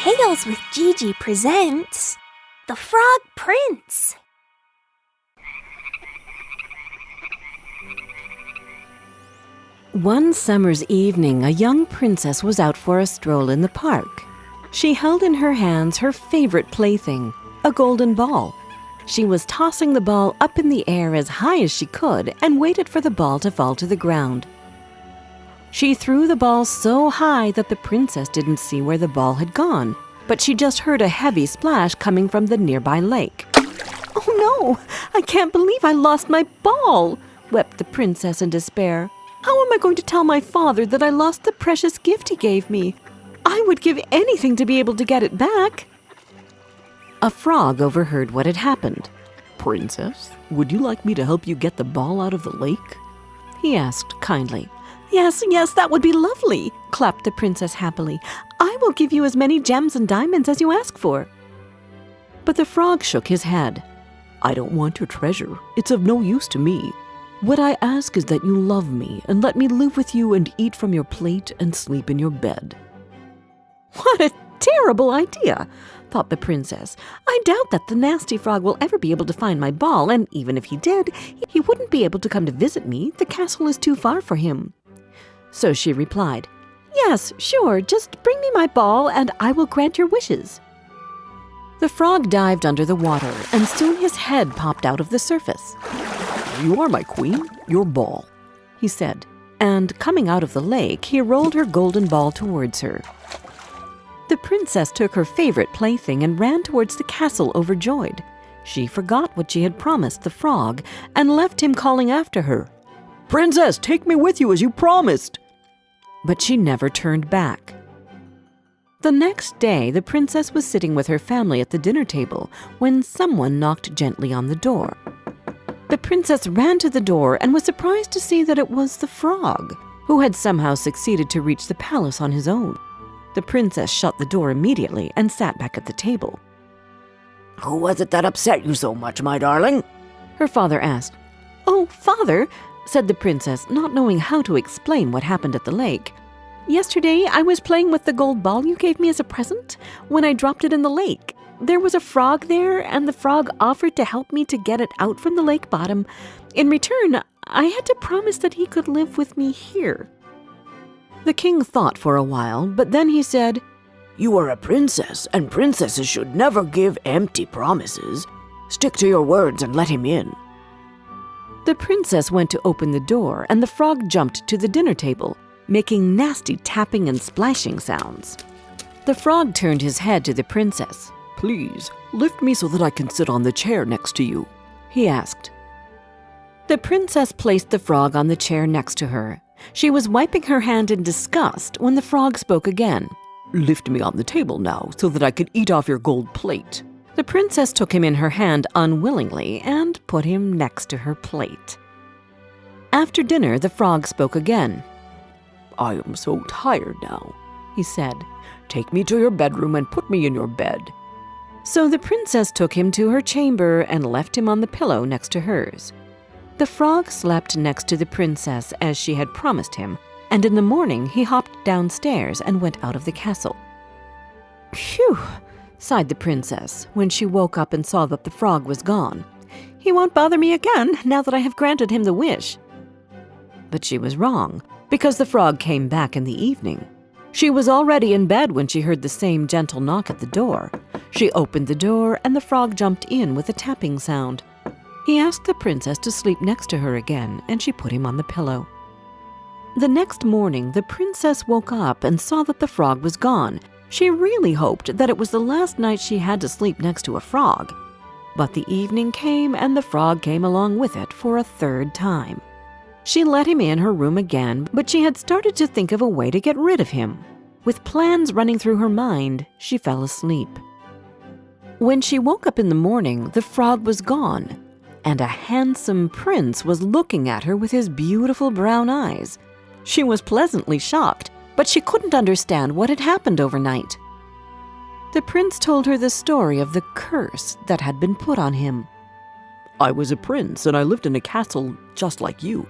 Tales with Gigi presents The Frog Prince. One summer's evening, a young princess was out for a stroll in the park. She held in her hands her favorite plaything, a golden ball. She was tossing the ball up in the air as high as she could and waited for the ball to fall to the ground. She threw the ball so high that the princess didn't see where the ball had gone, but she just heard a heavy splash coming from the nearby lake. "Oh no, I can't believe I lost my ball," wept the princess in despair. "How am I going to tell my father that I lost the precious gift he gave me? I would give anything to be able to get it back." A frog overheard what had happened. "Princess, would you like me to help you get the ball out of the lake?" he asked kindly. Yes, that would be lovely," clapped the princess happily. "I will give you as many gems and diamonds as you ask for." But the frog shook his head. "I don't want your treasure. It's of no use to me. What I ask is that you love me and let me live with you and eat from your plate and sleep in your bed." "What a terrible idea," thought the princess. "I doubt that the nasty frog will ever be able to find my ball, and even if he did, he wouldn't be able to come to visit me. The castle is too far for him." So she replied, "Yes, sure, just bring me my ball and I will grant your wishes." The frog dived under the water and soon his head popped out of the surface. "You are my queen, your ball," he said, and coming out of the lake, he rolled her golden ball towards her. The princess took her favorite plaything and ran towards the castle overjoyed. She forgot what she had promised the frog and left him calling after her, "Princess, take me with you as you promised." But she never turned back. The next day, the princess was sitting with her family at the dinner table when someone knocked gently on the door. The princess ran to the door and was surprised to see that it was the frog, who had somehow succeeded to reach the palace on his own. The princess shut the door immediately and sat back at the table. "Who was it that upset you so much, my darling?" Her father asked. "Oh, father," said the princess, not knowing how to explain what happened at the lake. "Yesterday I was playing with the gold ball you gave me as a present when I dropped it in the lake. There was a frog there, and the frog offered to help me to get it out from the lake bottom. In return, I had to promise that he could live with me here." The king thought for a while, but then he said, "You are a princess, and princesses should never give empty promises. Stick to your words and let him in." The princess went to open the door, and the frog jumped to the dinner table, making nasty tapping and splashing sounds. The frog turned his head to the princess. "Please, lift me so that I can sit on the chair next to you," he asked. The princess placed the frog on the chair next to her. She was wiping her hand in disgust when the frog spoke again. "Lift me on the table now so that I can eat off your gold plate." The princess took him in her hand unwillingly and put him next to her plate. After dinner, the frog spoke again. "I am so tired now," he said. "Take me to your bedroom and put me in your bed." So the princess took him to her chamber and left him on the pillow next to hers. The frog slept next to the princess as she had promised him, and in the morning he hopped downstairs and went out of the castle. "Phew!" sighed the princess when she woke up and saw that the frog was gone. "He won't bother me again now that I have granted him the wish." But she was wrong, because the frog came back in the evening. She was already in bed when she heard the same gentle knock at the door. She opened the door and the frog jumped in with a tapping sound. He asked the princess to sleep next to her again, and she put him on the pillow. The next morning, the princess woke up and saw that the frog was gone. She really hoped that it was the last night she had to sleep next to a frog. But the evening came and the frog came along with it for a third time. She let him in her room again, but she had started to think of a way to get rid of him. With plans running through her mind, she fell asleep. When she woke up in the morning, the frog was gone, and a handsome prince was looking at her with his beautiful brown eyes. She was pleasantly shocked, but she couldn't understand what had happened overnight. The prince told her the story of the curse that had been put on him. "I was a prince and I lived in a castle just like you.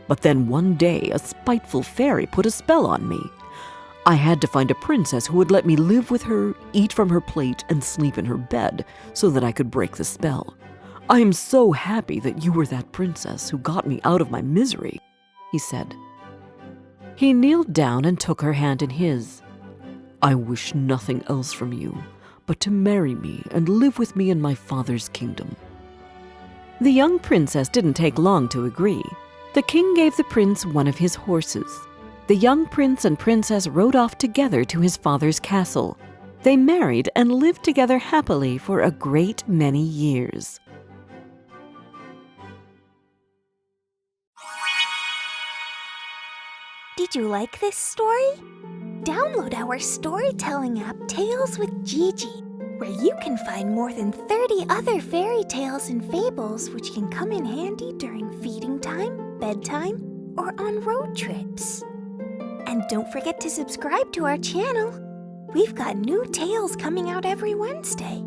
But then one day a spiteful fairy put a spell on me. I had to find a princess who would let me live with her, eat from her plate, and sleep in her bed so that I could break the spell. I am so happy that you were that princess who got me out of my misery," he said. He kneeled down and took her hand in his. "I wish nothing else from you but to marry me and live with me in my father's kingdom." The young princess didn't take long to agree. The king gave the prince one of his horses. The young prince and princess rode off together to his father's castle. They married and lived together happily for a great many years. Did you like this story? Download our storytelling app, Tales with Gigi, where you can find more than 30 other fairy tales and fables which can come in handy during feeding time, bedtime, or on road trips. And don't forget to subscribe to our channel. We've got new tales coming out every Wednesday.